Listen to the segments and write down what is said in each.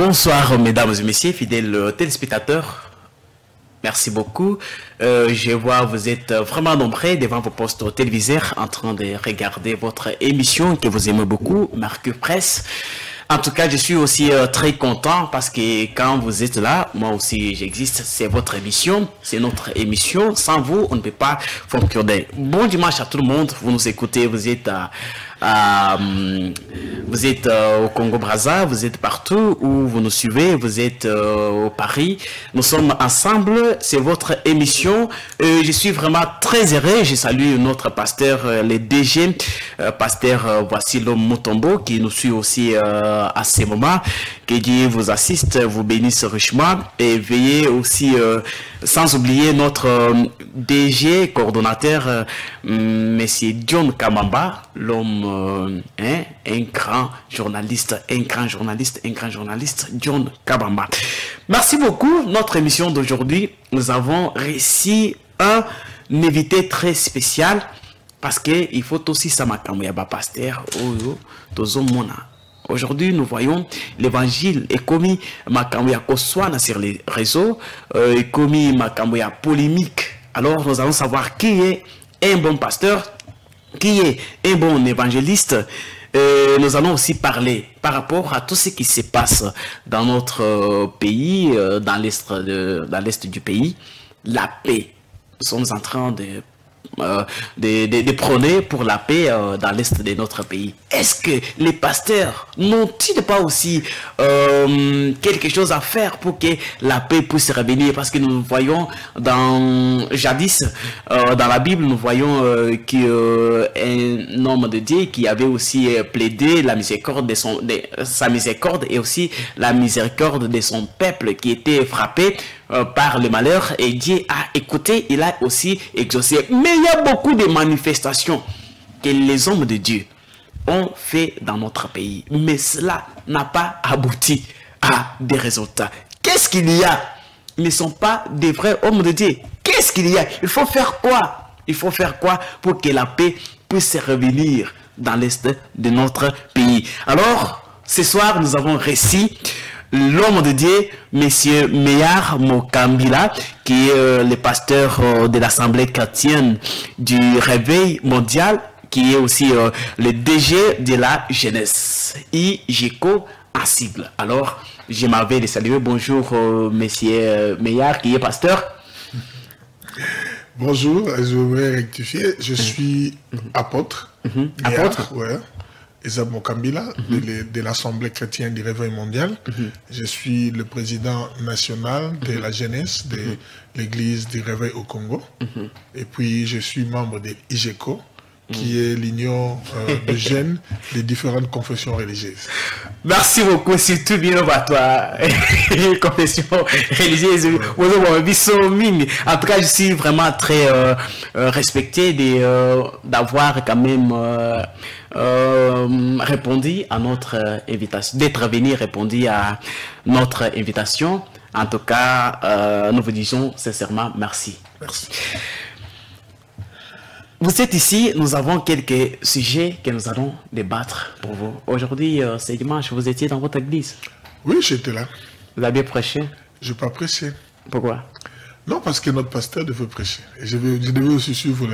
Bonsoir mesdames et messieurs, fidèles téléspectateurs. Merci beaucoup. Je vois vous êtes vraiment nombreux devant vos postes téléviseurs en train de regarder votre émission que vous aimez beaucoup, Mercure Presse. En tout cas, je suis aussi très content parce que quand vous êtes là, moi aussi j'existe. C'est votre émission, c'est notre émission. Sans vous, on ne peut pas fonctionner. Bon dimanche à tout le monde. Vous nous écoutez, vous êtes au Congo-Brazza, vous êtes partout où vous nous suivez, vous êtes au Paris. Nous sommes ensemble, c'est votre émission. Je suis vraiment très heureux. Je salue notre pasteur, le DG, pasteur Wassilo Mutombo, qui nous suit aussi à ces moments. Que Dieu vous assiste, vous bénisse richement et veillez aussi, sans oublier notre DG, coordonnateur, Monsieur John Kamamba, l'homme, un grand journaliste, John Kabamba. Merci beaucoup. Notre émission d'aujourd'hui, nous avons réussi un invité très spécial parce que il faut aussi ça makamuyaba pasteur tozomona. Aujourd'hui, nous voyons l'évangile est commis makamouya koswana sur les réseaux, est commis makamouya polémique. Alors, nous allons savoir qui est un bon pasteur, qui est un bon évangéliste. Nous allons aussi parler par rapport à tout ce qui se passe dans notre pays, dans l'est du pays, la paix. Nous sommes en train de prôner pour la paix dans l'est de notre pays. Est-ce que les pasteurs n'ont-ils pas aussi quelque chose à faire pour que la paix puisse revenir? Parce que nous voyons jadis dans la Bible, nous voyons qu'un homme de Dieu qui avait aussi plaidé la miséricorde sa miséricorde et aussi la miséricorde de son peuple qui était frappé par le malheur, et Dieu a écouté, il a aussi exaucé. Mais il y a beaucoup de manifestations que les hommes de Dieu ont fait dans notre pays, mais cela n'a pas abouti à des résultats. Qu'est-ce qu'il y a? Ils ne sont pas des vrais hommes de Dieu. Qu'est-ce qu'il y a? Il faut faire quoi? Il faut faire quoi pour que la paix puisse revenir dans l'est de notre pays? Alors, ce soir, nous avons réussi l'homme de Dieu, Monsieur Meillard Mokambila, qui est le pasteur de l'Assemblée chrétienne du Réveil mondial, qui est aussi le DG de la jeunesse, IGECO en sigle. Alors, je m'avais de saluer. Bonjour, Monsieur Meillard, qui est pasteur. Bonjour, je voudrais rectifier. Je suis apôtre. Apôtre, ouais. Isaac Mokambila, de l'Assemblée chrétienne du Réveil mondial. Je suis le président national de la jeunesse de l'église du Réveil au Congo. Et puis, je suis membre de IGECO, qui est l'union de jeunes des différentes confessions religieuses. Merci beaucoup, surtout bien à toi. Confession religieuse. En tout cas, je suis vraiment très respecté d'avoir quand même répondu à notre invitation, d'être venu répondre à notre invitation. En tout cas, nous vous disons sincèrement merci. Merci. Vous êtes ici, nous avons quelques sujets que nous allons débattre pour vous. Aujourd'hui, c'est dimanche, vous étiez dans votre église? Oui, j'étais là. Vous avez prêché? Je n'ai pas prêché. Pourquoi? Non, parce que notre pasteur devait prêcher. Et je devais aussi suivre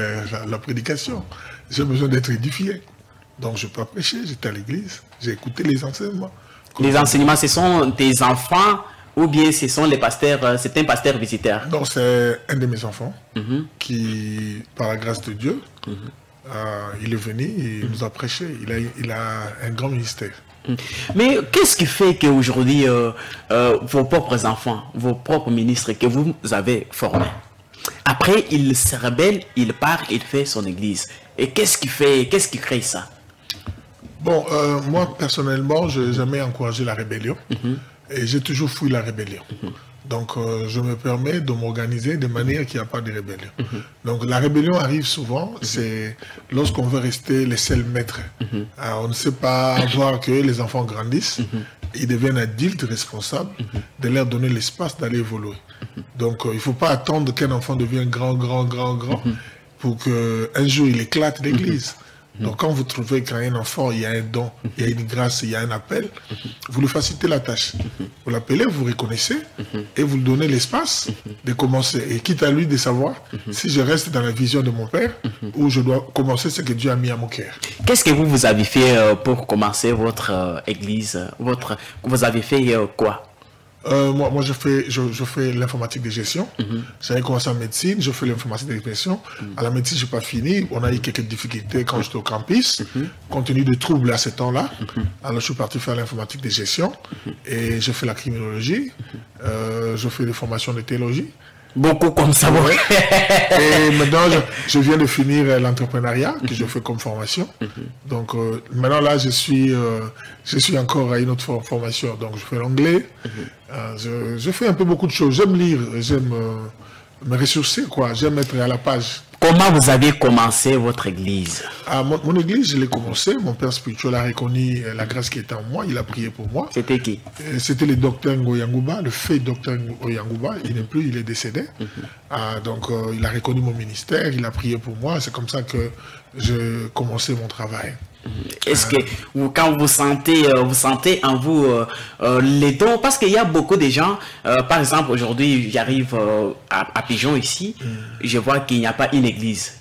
la prédication. J'ai besoin d'être édifié. Donc, je n'ai pas prêché, j'étais à l'église. J'ai écouté les enseignements. Les enseignements, ce sont des enfants ou bien ce sont les pasteurs, c'est un pasteur visiteur? Non, c'est un de mes enfants qui, par la grâce de Dieu, il est venu et il nous a prêché. Il a un grand ministère. Mais qu'est-ce qui fait qu'aujourd'hui, vos propres enfants, vos propres ministres que vous avez formés, après, il se rebelle, il part, il fait son église. Et qu'est-ce qui crée ça? Bon, moi, personnellement, je n'ai jamais encouragé la rébellion. Et j'ai toujours fui la rébellion. Donc, je me permets de m'organiser de manière qu'il n'y a pas de rébellion. Donc, la rébellion arrive souvent, c'est lorsqu'on veut rester les seuls maîtres. On ne sait pas voir que les enfants grandissent, ils deviennent adultes, responsables, de leur donner l'espace d'aller évoluer. Donc, il ne faut pas attendre qu'un enfant devienne grand, pour qu'un jour il éclate l'église. Donc quand vous trouvez qu'un enfant, il y a un don, il y a une grâce, il y a un appel, vous lui facilitez la tâche. Vous l'appelez, vous reconnaissez, et vous lui donnez l'espace de commencer. Et quitte à lui de savoir si je reste dans la vision de mon père, ou je dois commencer ce que Dieu a mis à mon cœur. Qu'est-ce que vous avez fait pour commencer votre église? Vous avez fait quoi? Moi je fais l'informatique de gestion. J'avais commencé en médecine, je fais l'informatique de gestion. À la médecine, je n'ai pas fini. On a eu quelques difficultés quand j'étais au campus, compte tenu de troubles à ce temps-là. Alors je suis parti faire l'informatique de gestion et je fais la criminologie. Je fais des formations de théologie. Beaucoup comme ça, ouais. Et maintenant, je viens de finir l'entrepreneuriat que je fais comme formation. Donc maintenant là, je suis encore à une autre formation. Donc je fais l'anglais. Je fais un peu beaucoup de choses. J'aime lire, j'aime me ressourcer, quoi. J'aime être à la page. Comment vous avez commencé votre église? Mon église, je l'ai commencé. Mon père spirituel a reconnu la grâce qui était en moi. Il a prié pour moi. C'était qui? C'était le docteur Ngoyangouba, le fait docteur Ngoyangouba. Il n'est plus, il est décédé. Donc, il a reconnu mon ministère. Il a prié pour moi. C'est comme ça que j'ai commencé mon travail. Est-ce que quand vous sentez en vous les dons, parce qu'il y a beaucoup de gens, par exemple aujourd'hui j'arrive à Pigeon ici, je vois qu'il n'y a pas une église.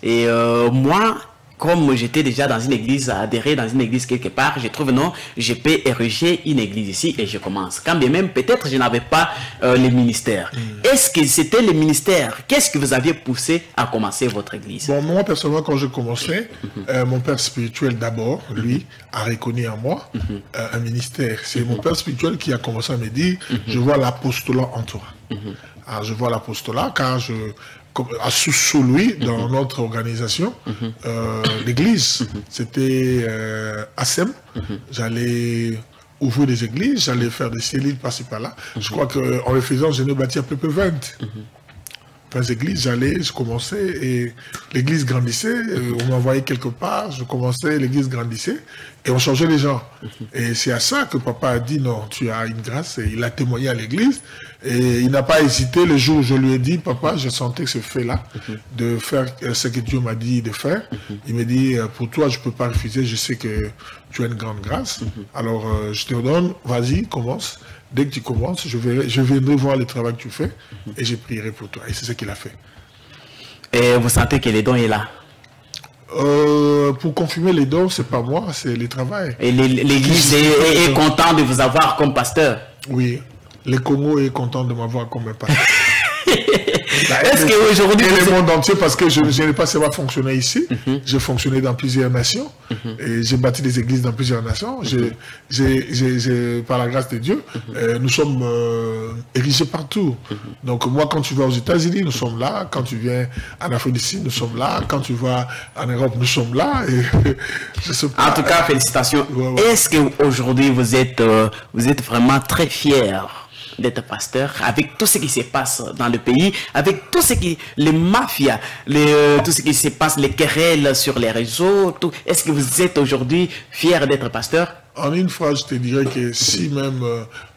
Et moi, comme j'étais déjà dans une église, adhéré dans une église quelque part, je trouve non, je peux ériger une église ici et je commence. Quand bien même, peut-être je n'avais pas les ministères. Est-ce que c'était les ministères? Qu'est-ce que vous aviez poussé à commencer votre église? Bon, moi, personnellement, quand je commençais, mon père spirituel d'abord, lui, a reconnu en moi un ministère. C'est mon père spirituel qui a commencé à me dire, je vois l'apostolat en toi. Alors, je vois l'apostolat car sous lui, dans notre organisation, l'église, c'était ASEM. J'allais ouvrir des églises, j'allais faire des cellules par-ci par-là. Je crois qu'en le faisant, je n'ai bâti à peu près 20. 20 églises, je commençais et l'église grandissait. On m'envoyait quelque part, je commençais, l'église grandissait et on changeait les gens. Et c'est à ça que papa a dit non, tu as une grâce. Et il a témoigné à l'église et il n'a pas hésité le jour où je lui ai dit, papa, je sentais que ce fait-là, de faire ce que Dieu m'a dit de faire. Il me dit, pour toi, je ne peux pas refuser, je sais que tu as une grande grâce. Alors, je te donne, vas-y, commence. Dès que tu commences, je viendrai voir le travail que tu fais et je prierai pour toi. Et c'est ce qu'il a fait. Et vous sentez que les dons est là? Pour confirmer les dons, c'est pas moi, c'est le travail. Et l'église est content de vous avoir comme pasteur? Oui, le Congo est content de m'avoir comme un pasteur. Est-ce qu'aujourd'hui... le monde entier, parce que je n'ai pas seulement fonctionné ici, j'ai fonctionné dans plusieurs nations, et j'ai bâti des églises dans plusieurs nations, par la grâce de Dieu, nous sommes érigés partout. Donc moi, quand tu vas aux États-Unis, nous sommes là, quand tu viens en Afrique du Sud, nous sommes là, quand tu vas en Europe, nous sommes là. Et en tout cas, félicitations. Ouais, ouais. Est-ce qu'aujourd'hui, vous êtes vraiment très fiers d'être pasteur, avec tout ce qui se passe dans le pays, avec tout ce qui, les mafias, tout ce qui se passe, les querelles sur les réseaux, est-ce que vous êtes aujourd'hui fier d'être pasteur? En une phrase, je te dirais que si même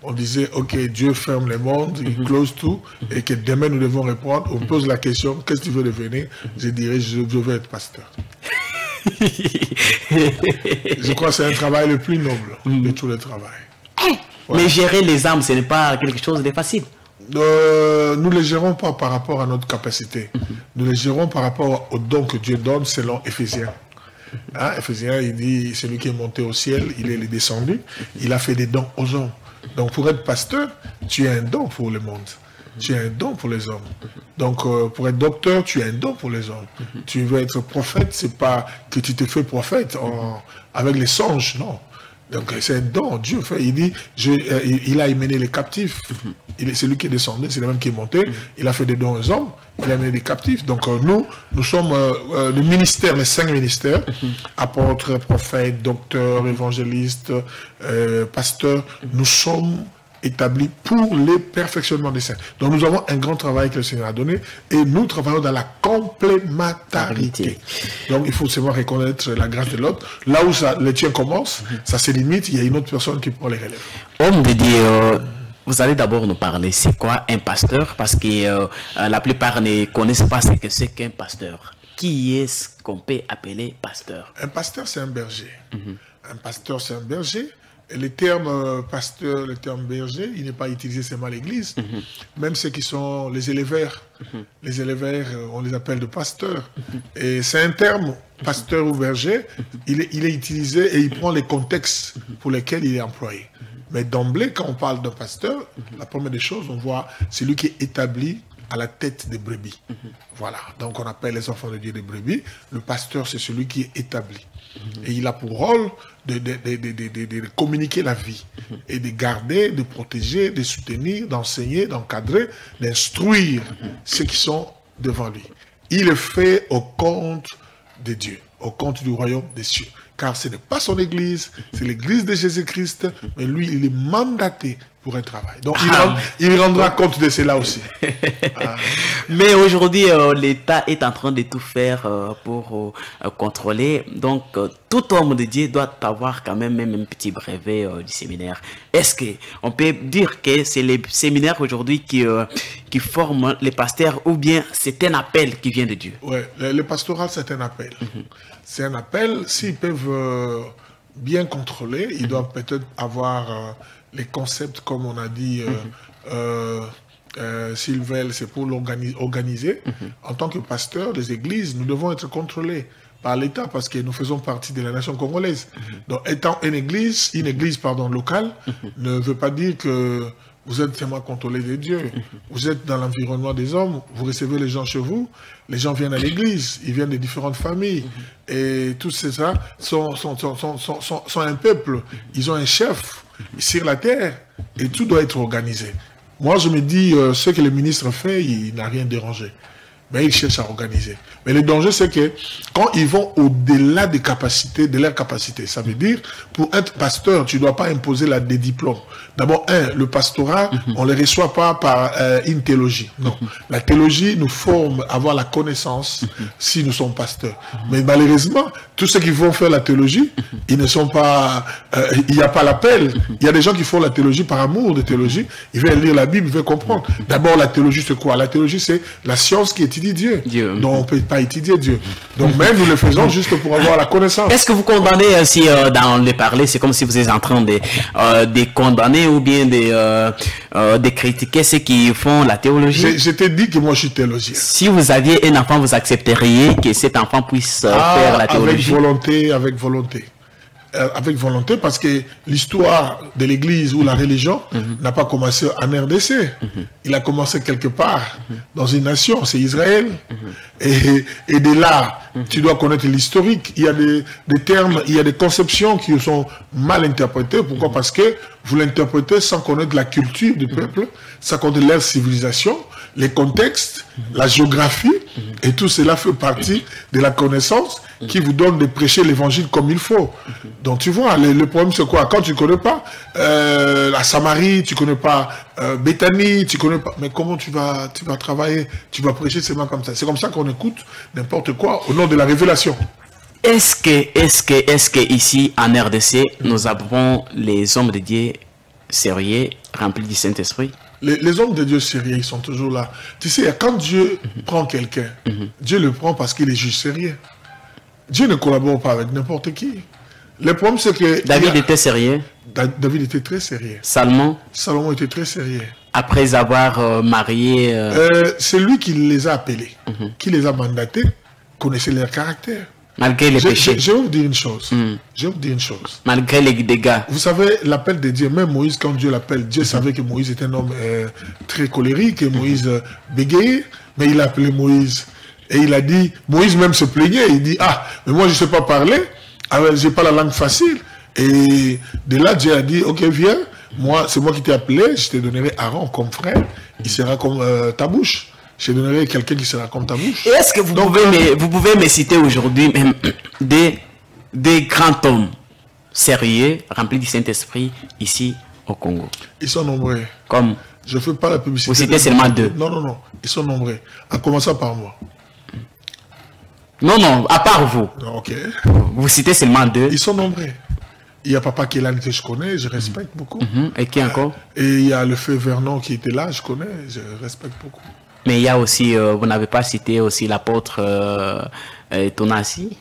on disait, ok, Dieu ferme les mondes, il close tout, et que demain nous devons répondre, on pose la question, qu'est-ce que tu veux devenir? Je dirais, je veux être pasteur. Je crois que c'est un travail le plus noble de tout le travail. Ouais. Mais gérer les âmes, ce n'est pas quelque chose de facile. Nous ne les gérons pas par rapport à notre capacité. Nous les gérons par rapport aux dons que Dieu donne selon Éphésiens. Hein, Éphésiens, il dit, celui qui est monté au ciel, il est descendu, il a fait des dons aux hommes. Donc pour être pasteur, tu as un don pour le monde. Tu as un don pour les hommes. Donc pour être docteur, tu as un don pour les hommes. Tu veux être prophète, c'est pas que tu te fais prophète avec les songes, non. Donc c'est un don, Dieu fait, il dit, il a amené les captifs, c'est lui qui est descendu, c'est le même qui est monté, il a fait des dons aux hommes, il a amené les captifs. Donc nous sommes le ministère, les 5 ministères, apôtres, prophètes, docteurs, évangélistes, pasteurs, nous sommes établis pour le perfectionnement des saints. Donc nous avons un grand travail que le Seigneur a donné et nous travaillons dans la complémentarité. Donc il faut seulement reconnaître la grâce de l'autre. Là où le tien commence, ça se limite, il y a une autre personne qui prend les relèves. Homme de Dieu, vous allez d'abord nous parler, c'est quoi un pasteur? Parce que la plupart ne connaissent pas ce que c'est qu'un pasteur. qui est-ce qu'on peut appeler pasteur? Un pasteur, c'est un berger. Un pasteur, c'est un berger. Et le terme pasteur, le terme berger, il n'est pas utilisé seulement à l'église. Même ceux qui sont les éleveurs. Les éleveurs, on les appelle de pasteurs. Et c'est un terme, pasteur ou berger, il est utilisé et il prend les contextes pour lesquels il est employé. Mais d'emblée, quand on parle d'un pasteur, la première des choses, on voit celui qui est établi à la tête des brebis. Voilà, donc on appelle les enfants de Dieu des brebis. Le pasteur, c'est celui qui est établi. Et il a pour rôle de communiquer la vie et de garder, de protéger, de soutenir, d'enseigner, d'encadrer, d'instruire ceux qui sont devant lui. Il le fait au compte de Dieu, au compte du royaume des cieux. Car ce n'est pas son église, c'est l'église de Jésus-Christ, mais lui, il est mandaté pour un travail. Donc, il rendra compte de cela aussi. Mais aujourd'hui, l'État est en train de tout faire pour contrôler. Donc, tout homme de Dieu doit avoir quand même un petit brevet du séminaire. Est-ce qu'on peut dire que c'est les séminaires aujourd'hui qui forment les pasteurs ou bien c'est un appel qui vient de Dieu? Oui, le pastoral, c'est un appel. C'est un appel. S'ils peuvent bien contrôler, ils doivent peut-être avoir les concepts, comme on a dit, s'ils veulent, c'est pour l'organiser. En tant que pasteur des églises, nous devons être contrôlés par l'État parce que nous faisons partie de la nation congolaise. Donc, étant une église locale, ne veut pas dire que vous êtes seulement contrôlé de Dieu. Vous êtes dans l'environnement des hommes, vous recevez les gens chez vous, les gens viennent à l'église, ils viennent de différentes familles. Et tous ces gens sont un peuple, ils ont un chef sur la terre et tout doit être organisé. Moi, je me dis, ce que le ministre fait, il n'a rien dérangé. Mais il cherche à organiser. Mais le danger, c'est que quand ils vont au-delà des capacités, de leurs capacités, ça veut dire, pour être pasteur, tu ne dois pas imposer des diplômes. D'abord, le pastorat, on ne le reçoit pas par une théologie. Non. La théologie nous forme à avoir la connaissance si nous sommes pasteurs. Mais malheureusement, tous ceux qui vont faire la théologie, ils ne sont pas... il n'y a pas l'appel. Il y a des gens qui font la théologie par amour de théologie. Ils veulent lire la Bible, ils veulent comprendre. D'abord, la théologie, c'est quoi? La théologie, c'est la science qui étudie Dieu. Donc, on ne peut pas étudier Dieu. Donc, même nous le faisons juste pour avoir la connaissance. Est-ce que vous condamnez aussi dans le parler, c'est comme si vous êtes en train de condamner ou bien de critiquer ceux qui font la théologie? Je t'ai dit que moi, je suis théologien. Si vous aviez un enfant, vous accepteriez que cet enfant puisse faire la théologie? Avec volonté. Avec volonté, parce que l'histoire de l'Église ou la religion n'a pas commencé en RDC. Il a commencé quelque part dans une nation, c'est Israël. Et de là, tu dois connaître l'historique. Il y a des termes, il y a des conceptions qui sont mal interprétées. Pourquoi? Parce que vous l'interprétez sans connaître la culture du peuple, sans connaître leur civilisation, les contextes, la géographie, et tout cela fait partie de la connaissance qui vous donne de prêcher l'évangile comme il faut. Donc tu vois, le problème c'est quoi? Quand tu ne connais pas la Samarie, tu ne connais pas Béthanie, tu connais pas... Mais comment tu vas travailler? Tu vas prêcher seulement comme ça. C'est comme ça qu'on écoute n'importe quoi au nom de la révélation. Est-ce que ici en RDC, nous avons les hommes de Dieu sérieux, remplis du Saint-Esprit? Les hommes de Dieu sérieux, ils sont toujours là. Tu sais, quand Dieu prend quelqu'un, Dieu le prend parce qu'il est juste sérieux. Dieu ne collabore pas avec n'importe qui. Le problème, c'est que... David était sérieux. David était très sérieux. Salomon était très sérieux. Après avoir marié... c'est lui qui les a appelés, qui les a mandatés, connaissait leur caractère. Malgré les péchés. Je vais vous dire une chose. Je vais vous dire une chose. Malgré les dégâts. Vous savez, l'appel de Dieu, même Moïse, quand Dieu l'appelle, Dieu savait que Moïse était un homme très colérique, et Moïse bégayait, mais il a appelé Moïse. Et il a dit, Moïse même se plaignait, il dit, ah, mais moi je ne sais pas parler, je n'ai pas la langue facile. Et de là, Dieu a dit, ok, viens, c'est moi qui t'ai appelé, je te donnerai Aaron comme frère, il sera comme ta bouche. Je donnerai quelqu'un qui sera comme ta bouche. Est-ce que vous pouvez me citer aujourd'hui même des grands hommes sérieux, remplis du Saint-Esprit, ici au Congo? Ils sont nombreux. Comme? Je ne fais pas la publicité. Vous citez seulement deux? Non. Ils sont nombreux. En commençant par moi. Non, à part vous. Ok. Vous citez seulement deux? Ils sont nombreux. Il y a Papa Kélan que je connais, je respecte beaucoup. Et qui encore? Et il y a le feu Vernon qui était là, je connais, je respecte beaucoup. Mais il y a aussi, vous n'avez pas cité aussi l'apôtre Tonassi?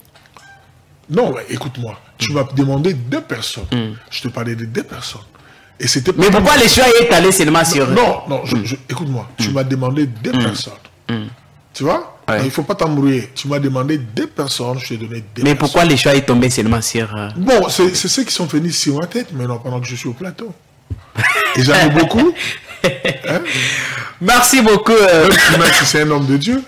Non, écoute-moi. Tu m'as demandé 2 personnes. Je te parlais de 2 personnes. Et c'était. Mais pourquoi le choix est allé seulement sur... Non, écoute-moi. Tu m'as demandé 2 personnes. Tu vois? Ouais. Il ne faut pas t'embrouiller. Tu m'as demandé 2 personnes, je t'ai donné 2 personnes. Mais pourquoi le choix est tombé seulement sur... Bon, c'est ceux qui sont venus sur ma tête maintenant pendant que je suis au plateau. Et j'en ai beaucoup. Hein? Merci beaucoup. C'est un homme de Dieu.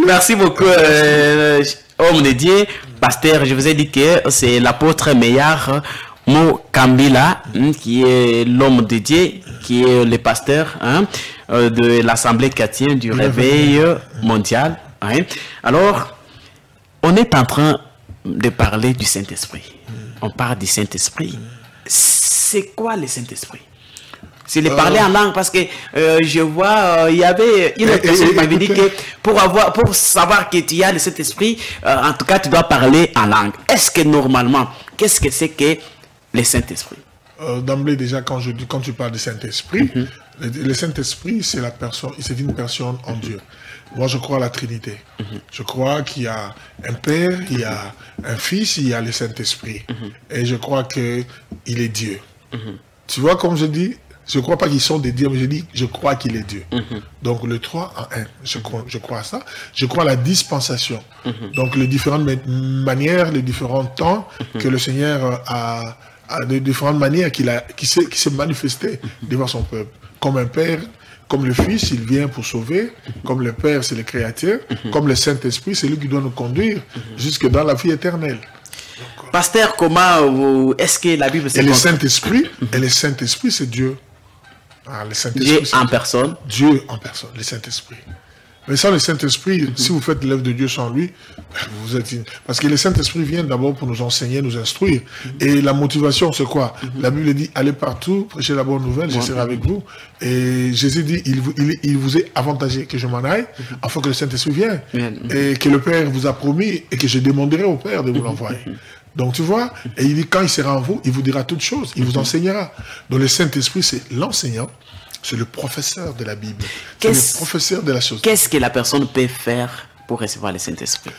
Merci beaucoup, homme de Dieu. Pasteur, je vous ai dit que c'est l'apôtre Meillard Mokambila, qui est l'homme de Dieu, qui est le pasteur de l'Assemblée chrétienne du Réveil mondial. Hein. Alors, on est en train de parler du Saint-Esprit. On parle du Saint-Esprit. C'est quoi le Saint-Esprit? C'est de parler en langue, parce que je vois, il y avait une personne qui m'avait dit que pour savoir que tu as le Saint-Esprit, en tout cas, tu dois parler en langue. Est-ce que normalement, qu'est-ce que c'est que le Saint-Esprit? D'emblée, déjà, quand tu parles du Saint-Esprit, le Saint-Esprit, c'est la personne, c'est une personne en Dieu. Moi, je crois à la Trinité. Je crois qu'il y a un Père, il y a un Fils, il y a le Saint-Esprit. Et je crois qu'il est Dieu. Tu vois, comme je dis, je ne crois pas qu'ils sont des dieux, mais je dis, je crois qu'il est Dieu. Donc, le 3 en 1, je crois à ça. Je crois à la dispensation. Donc, les différentes manières, les différents temps que le Seigneur a de différentes manières qui s'est manifesté devant son peuple. Comme un Père, comme le Fils, il vient pour sauver. Comme le Père, c'est le Créateur. Comme le Saint-Esprit, c'est lui qui doit nous conduire jusque dans la vie éternelle. Pasteur, comment est-ce que la Bible... Et le Saint-Esprit, c'est Dieu. Ah, le Dieu en personne. Dieu en personne, le Saint-Esprit. Mais sans le Saint-Esprit, si vous faites l'œuvre de Dieu sans lui, vous êtes... Parce que le Saint-Esprit vient d'abord pour nous enseigner, nous instruire. Et la motivation, c'est quoi? La Bible dit, allez partout, prêchez la bonne nouvelle, je serai avec vous. Et Jésus dit, il vous est avantagé que je m'en aille, afin que le Saint-Esprit vienne. Et que le Père vous a promis, et que je demanderai au Père de vous l'envoyer. Donc tu vois, et il dit, quand il sera en vous, il vous dira toutes choses, il vous enseignera. Donc le Saint-Esprit, c'est l'enseignant. C'est le professeur de la Bible. C'est le professeur de la chose. Qu'est-ce que la personne peut faire pour recevoir le Saint-Esprit?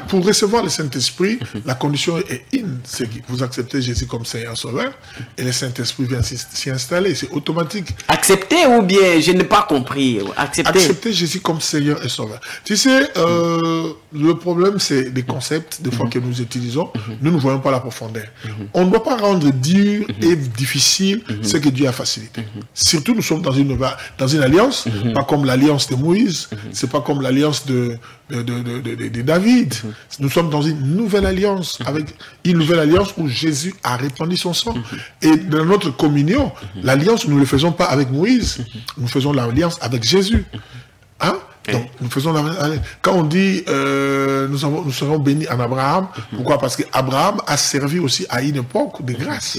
Pour recevoir le Saint-Esprit, la condition est c'est que vous acceptez Jésus comme Seigneur Sauveur et le Saint-Esprit vient s'y installer. C'est automatique. Accepter ou bien, je n'ai pas compris. Accepter Jésus comme Seigneur et Sauveur. Tu sais, le problème, c'est des concepts, des fois que nous utilisons. Nous ne voyons pas la profondeur. On ne doit pas rendre dur et difficile ce que Dieu a facilité. Surtout, nous sommes dans une alliance, pas comme l'alliance de Moïse, c'est pas comme l'alliance de David. Nous sommes dans une nouvelle alliance, avec une nouvelle alliance où Jésus a répandu son sang. Et dans notre communion, l'alliance, nous ne le faisons pas avec Moïse, nous faisons l'alliance avec Jésus. Hein? Donc, nous faisons quand on dit nous serons bénis en Abraham, pourquoi? Parce qu'Abraham a servi aussi à une époque de grâce.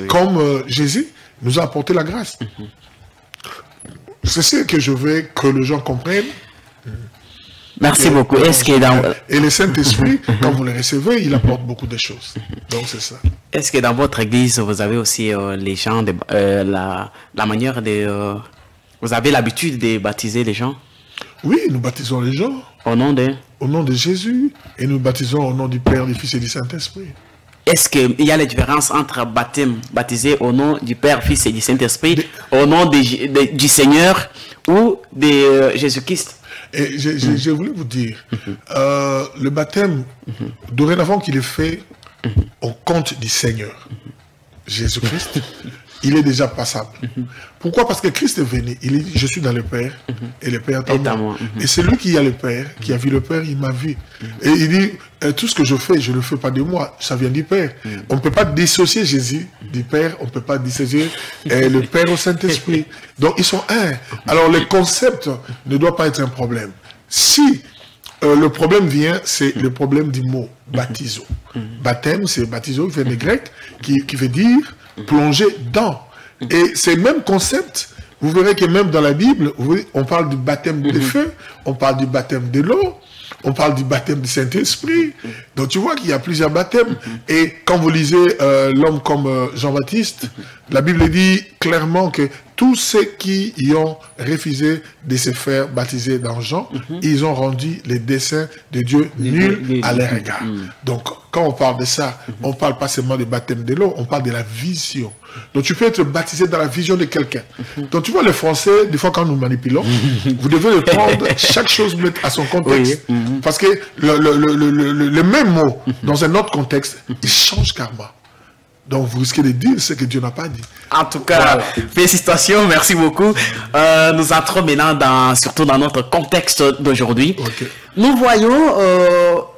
Comme Jésus nous a apporté la grâce. C'est ce que je veux que les gens comprennent. Merci beaucoup. Et le Saint-Esprit, quand vous le recevez, il apporte beaucoup de choses. Donc c'est ça. Est-ce que dans votre église, vous avez aussi les gens, la manière de... vous avez l'habitude de baptiser les gens? Oui, nous baptisons les gens. Au nom de? Au nom de Jésus. Et nous baptisons au nom du Père, du Fils et du Saint-Esprit. Est-ce qu'il y a la différence entre baptiser au nom du Père, Fils et du Saint-Esprit, au nom du Seigneur ou de Jésus-Christ? Et je voulais vous dire, le baptême, dorénavant qu'il est fait au compte du Seigneur, Jésus-Christ, il est déjà passable. Pourquoi? Parce que Christ est venu, il dit, je suis dans le Père, et le Père est en moi. Et c'est lui qui a le Père, qui a vu le Père, il m'a vu. Et il dit, tout ce que je fais, je ne le fais pas de moi, ça vient du Père. On ne peut pas dissocier Jésus du Père, on ne peut pas dissocier le Père au Saint-Esprit. Donc ils sont un. Alors le concept ne doit pas être un problème. Si le problème vient, c'est le problème du mot baptizo. Baptême, c'est baptizo, qui vient du grec, qui veut dire plonger dans. Et c'est le même concept. Vous verrez que même dans la Bible, on parle du baptême de feu, on parle du baptême de l'eau, on parle du baptême du Saint-Esprit. Donc tu vois qu'il y a plusieurs baptêmes. Et quand vous lisez l'homme comme Jean-Baptiste, la Bible dit clairement que tous ceux qui y ont refusé de se faire baptiser dans Jean, ils ont rendu les desseins de Dieu nuls à leur égard. Donc, quand on parle de ça, on ne parle pas seulement du baptême de l'eau, on parle de la vision. Donc, tu peux être baptisé dans la vision de quelqu'un. Donc, tu vois, les Français, des fois, quand nous manipulons, vous devez le prendre, chaque chose mettre à son contexte. Parce que le même mot, dans un autre contexte, il change carrément. Donc, vous risquez de dire ce que Dieu n'a pas dit. En tout cas, félicitations, merci beaucoup. Nous entrons maintenant surtout dans notre contexte d'aujourd'hui. Nous voyons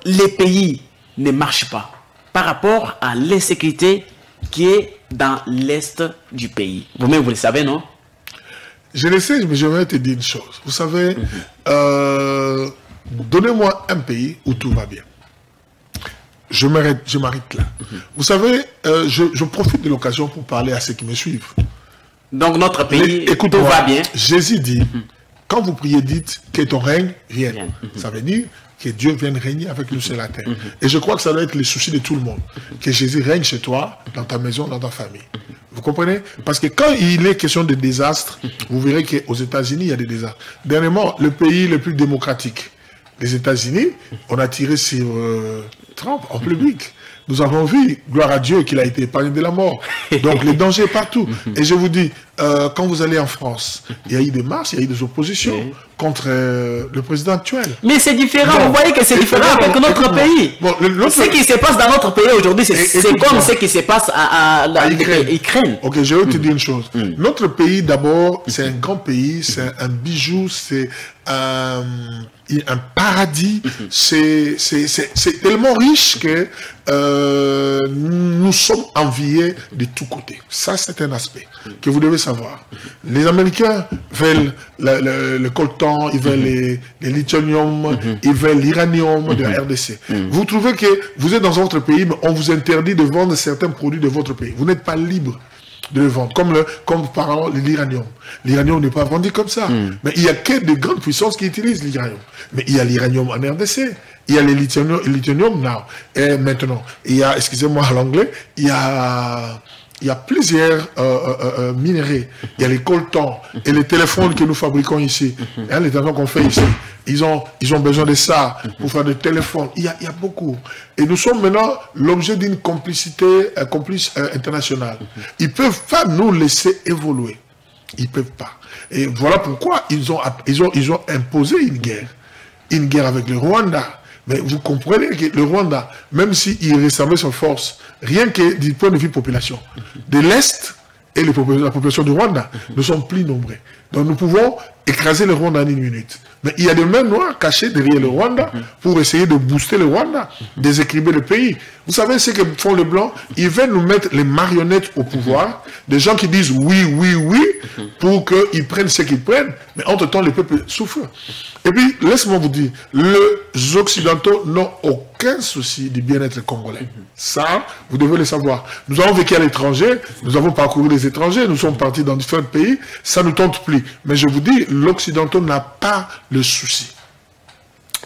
les pays ne marchent pas par rapport à l'insécurité qui est dans l'est du pays. Vous-même, vous le savez, non? Je le sais, mais je vais te dire une chose. Vous savez, donnez-moi un pays où tout va bien. Je m'arrête là. Vous savez, je profite de l'occasion pour parler à ceux qui me suivent. Donc notre pays, tout va bien. Jésus dit, quand vous priez, dites que ton règne vienne. Ça veut dire que Dieu vienne régner avec nous sur la terre. Et je crois que ça doit être le souci de tout le monde. Que Jésus règne chez toi, dans ta maison, dans ta famille. Vous comprenez? Parce que quand il est question de désastre, vous verrez qu'aux États-Unis, il y a des désastres. Dernièrement, le pays le plus démocratique, les États-Unis, on a tiré sur Trump en public. Nous avons vu, gloire à Dieu, qu'il a été épargné de la mort. Donc, les dangers partout. Et je vous dis, quand vous allez en France, il y a eu des marches, il y a eu des oppositions contre le président actuel. Mais c'est différent, vous voyez que c'est différent avec notre pays. Ce qui se passe dans notre pays aujourd'hui, c'est comme ce qui se passe à Ukraine. Ok, je vais te dire une chose. Notre pays, d'abord, c'est un grand pays, c'est un bijou, c'est un paradis, c'est tellement riche que nous sommes enviés de tous côtés. Ça, c'est un aspect que vous devez savoir. Les Américains veulent le coltan, ils veulent les lithium, ils veulent l'uranium de la RDC. Vous trouvez que vous êtes dans votre pays, mais on vous interdit de vendre certains produits de votre pays. Vous n'êtes pas libre de le vendre, comme par exemple l'uranium. L'uranium n'est pas vendu comme ça. Mais il n'y a que de grandes puissances qui utilisent l'uranium. Mais il y a l'uranium en RDC, il y a le lithium now. Et maintenant, il y a, excusez-moi à l'anglais, il y a plusieurs minéraux. Il y a les coltans et les téléphones que nous fabriquons ici. Les téléphones qu'on fait ici. Ils ont besoin de ça pour faire des téléphones. Il y a beaucoup. Et nous sommes maintenant l'objet d'une complicité internationale. Ils ne peuvent pas nous laisser évoluer. Ils ne peuvent pas. Et voilà pourquoi ils ont imposé une guerre. Une guerre avec le Rwanda. Mais vous comprenez que le Rwanda, même s'il ressemblait sur force, rien que du point de vue population, de l'Est et la population du Rwanda, nous sommes plus nombreux. Donc nous pouvons écraser le Rwanda en une minute. Mais il y a des mains noires cachées derrière le Rwanda pour essayer de booster le Rwanda, déséquilibrer le pays. Vous savez ce que font les Blancs? Ils veulent nous mettre les marionnettes au pouvoir, des gens qui disent oui, oui, oui, pour qu'ils prennent ce qu'ils prennent, mais entre-temps, le peuple souffre. Et puis, laisse-moi vous dire, les Occidentaux n'ont aucun souci du bien-être congolais. Ça, vous devez le savoir. Nous avons vécu à l'étranger, nous avons parcouru les étrangers, nous sommes partis dans différents pays, ça ne nous tente plus. Mais je vous dis, l'Occidental n'a pas le souci.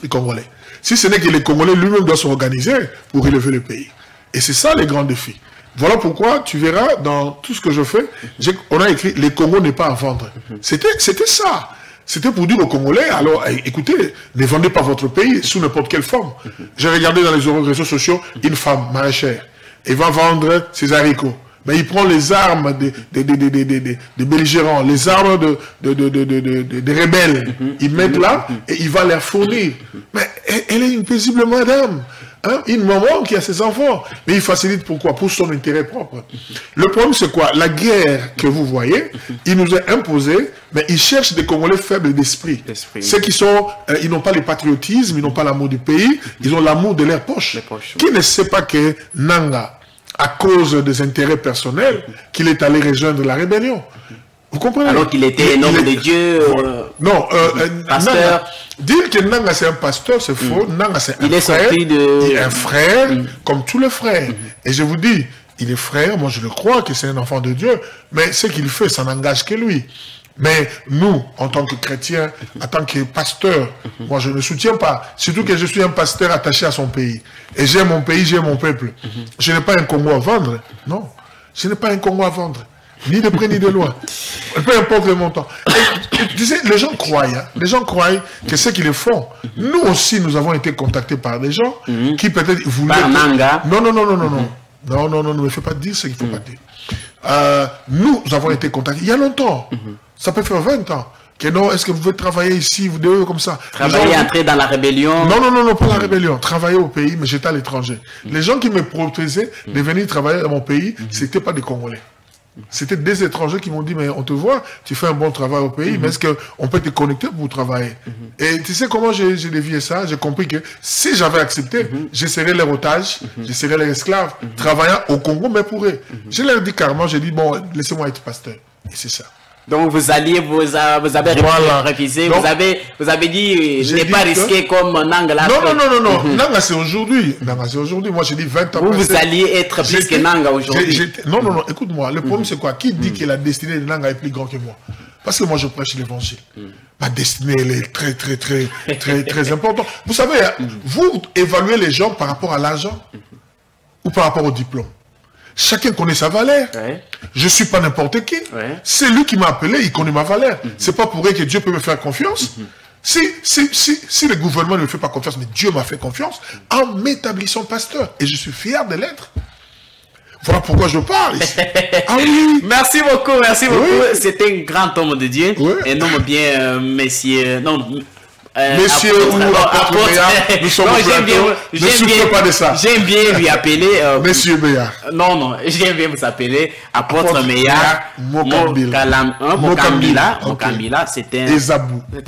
Les Congolais. Si ce n'est que les Congolais lui-même doivent s'organiser pour élever le pays. Et c'est ça les grands défis. Voilà pourquoi tu verras dans tout ce que je fais, on a écrit « Les Congo n'est pas à vendre ». C'était ça. C'était pour dire aux Congolais, alors écoutez, ne vendez pas votre pays sous n'importe quelle forme. J'ai regardé dans les réseaux sociaux une femme maraîchère. Elle va vendre ses haricots. Mais il prend les armes des belligérants, les armes des rebelles. Ils mettent là et il va les fournir. Mais elle est une paisible madame. Hein? Une maman qui a ses enfants. Mais il facilite pourquoi? Pour son intérêt propre. Le problème c'est quoi? La guerre que vous voyez, il nous est imposé, mais ils cherchent des Congolais faibles d'esprit. Ceux qui sont, ils n'ont pas le patriotisme, ils n'ont pas l'amour du pays, ils ont l'amour de leur poche. Qui ne sait pas que Nanga, à cause des intérêts personnels, qu'il est allé rejoindre la rébellion. Vous comprenez? Alors qu'il était un homme de Dieu, non, pasteur. Dire que Nanga c'est un pasteur, c'est faux. Nanga c'est un frère. Il est un frère, comme tous les frères. Et je vous dis, il est frère, moi je le crois que c'est un enfant de Dieu, mais ce qu'il fait, ça n'engage que lui. Mais nous, en tant que chrétiens, en tant que pasteur, moi je ne soutiens pas. Surtout que je suis un pasteur attaché à son pays. Et j'aime mon pays, j'aime mon peuple. Je n'ai pas un Congo à vendre. Non, je n'ai pas un Congo à vendre. ni de près ni de loin. Peu importe le montant. Et, tu sais, les gens croient, hein, les gens croient que ce qu'ils font. Nous aussi, nous avons été contactés par des gens qui peut-être voulaient... Par Nanga. Non, ne me fais pas dire ce qu'il ne faut pas dire. Nous avons été contactés il y a longtemps. Ça peut faire 20 ans. Que non, est-ce que vous voulez travailler ici, vous devez comme ça. Travailler, entrer dans la rébellion. Non, pas la rébellion. Travailler au pays, mais j'étais à l'étranger. Les gens qui me proposaient de venir travailler dans mon pays, c'était pas des Congolais. C'était des étrangers qui m'ont dit, mais on te voit, tu fais un bon travail au pays, mais est-ce qu'on peut te connecter pour travailler? Et tu sais comment j'ai dévié ça? J'ai compris que si j'avais accepté, je serais leur otage, je serais leur esclave, travaillant au Congo, mais pour eux. Je leur dis carrément, j'ai dit, bon, laissez-moi être pasteur. Et c'est ça. Donc vous avez refusé, donc, vous avez dit, je n'ai pas risqué comme Nanga là. Non. Nanga c'est aujourd'hui. Moi j'ai dit 20 ans. Vous alliez être plus que Nanga aujourd'hui. Non, écoute-moi. Le problème c'est quoi? Qui dit que la destinée de Nanga est plus grande que moi? Parce que moi je prêche l'évangile. Ma destinée elle est très importante. Vous savez, vous évaluez les gens par rapport à l'argent ou par rapport au diplôme. Chacun connaît sa valeur. Ouais. Je ne suis pas n'importe qui. Ouais. C'est lui qui m'a appelé, il connaît ma valeur. C'est pas pour rien que Dieu peut me faire confiance. Si le gouvernement ne me fait pas confiance, mais Dieu m'a fait confiance en m'établissant pasteur. Et je suis fier de l'être. Voilà pourquoi je parle ici. Ah oui. Merci beaucoup. Oui. C'était un grand homme de Dieu. Oui. Un homme bien, messieurs. Monsieur ou apôtre Béard, nous sommes ne souffrez pas de ça. J'aime bien lui appeler... Monsieur Béard. Non, j'aime bien vous appeler apôtre Béard. Mokambila, c'est un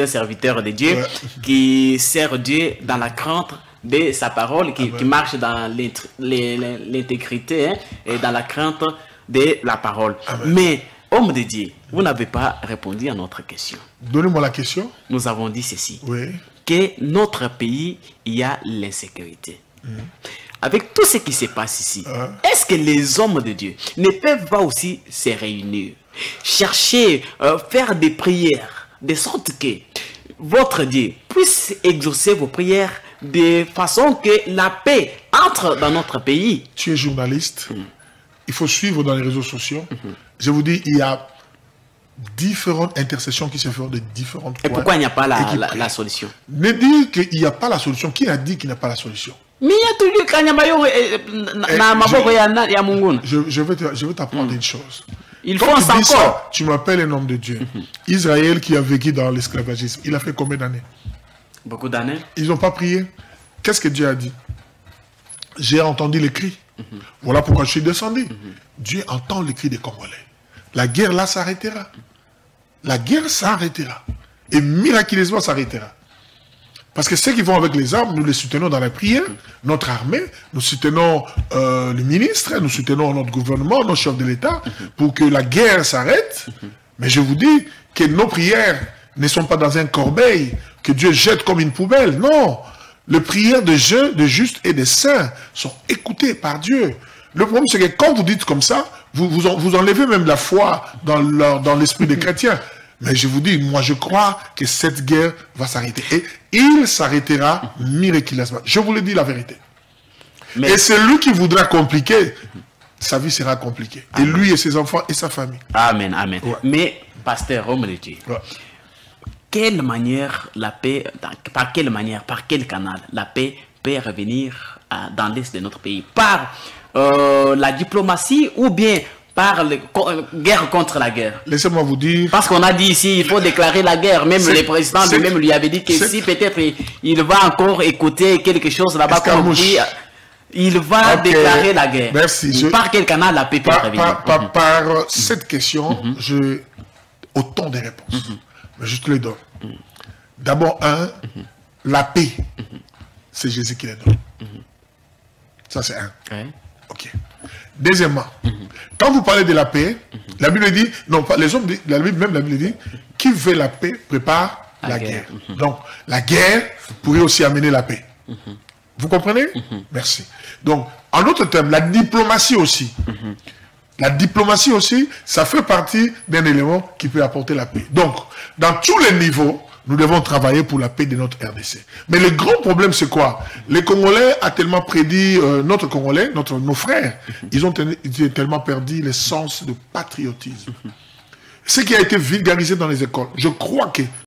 serviteur de Dieu qui sert Dieu dans la crainte de sa parole, qui marche dans l'intégrité et dans la crainte de la parole. Amen. Mais... homme de Dieu, vous n'avez pas répondu à notre question. Donnez-moi la question. Nous avons dit ceci. Oui. Que notre pays, il y a l'insécurité. Avec tout ce qui se passe ici, est-ce que les hommes de Dieu ne peuvent pas aussi se réunir, chercher, faire des prières, de sorte que votre Dieu puisse exaucer vos prières de façon que la paix entre dans notre pays? Tu es journaliste. Il faut suivre dans les réseaux sociaux. Je vous dis, il y a différentes intercessions qui se font de différentes points. Et pourquoi il n'y a pas la solution? Ne dire qu'il n'y a pas la solution. Qui a dit qu'il n'y a pas la solution? Mais il y a toujours je vais t'apprendre une chose. Il faut encore. Ça, tu m'appelles un homme de Dieu. Israël qui a vécu dans l'esclavagisme, il a fait combien d'années? Beaucoup d'années. Ils n'ont pas prié. Qu'est-ce que Dieu a dit? J'ai entendu les cris. Voilà pourquoi je suis descendu. Dieu entend le cri des Congolais. La guerre là s'arrêtera. La guerre s'arrêtera. Et miraculeusement s'arrêtera. Parce que ceux qui vont avec les armes, nous les soutenons dans la prière. Notre armée, nous soutenons le ministre, nous soutenons notre gouvernement, nos chefs de l'État, pour que la guerre s'arrête. Mais je vous dis que nos prières ne sont pas dans un corbeil que Dieu jette comme une poubelle. Non. Les prières de justes et de saints sont écoutées par Dieu. Le problème, c'est que quand vous dites comme ça, vous enlevez même la foi dans l'esprit des chrétiens. Mais je vous dis, moi je crois que cette guerre va s'arrêter. Et il s'arrêtera miraculeusement. Je vous le dis la vérité. Mais... Et celui qui voudra compliquer, sa vie sera compliquée. Amen. Et lui et ses enfants et sa famille. Amen, amen. Ouais. Mais, pasteur Romeleti, quelle manière la paix, par quel canal la paix peut revenir dans l'est de notre pays? Par la diplomatie ou bien par la guerre contre la guerre? Laissez-moi vous dire... Parce qu'on a dit ici, il faut déclarer la guerre. Même le président lui-même lui avait dit que si peut-être il va encore écouter quelque chose là-bas, comme il va déclarer la guerre. Merci. Par quel canal la paix peut revenir? Par cette question, j'ai autant de réponses. Mais je te les donne. D'abord, la paix, c'est Jésus qui les donne. Ça, c'est un. Ok. Deuxièmement, quand vous parlez de la paix, la Bible dit, non, les hommes, la Bible dit, qui veut la paix prépare la guerre. Donc, la guerre pourrait aussi amener la paix. Vous comprenez? Merci. Donc, en d'autres termes, la diplomatie aussi. La diplomatie aussi, ça fait partie d'un élément qui peut apporter la paix. Donc, dans tous les niveaux, nous devons travailler pour la paix de notre RDC. Mais le grand problème, c'est quoi? Les Congolais ont tellement prédit, notre Congolais, nos frères, ils ont tellement perdu le sens de patriotisme. Ce qui a été vulgarisé dans les écoles, je crois que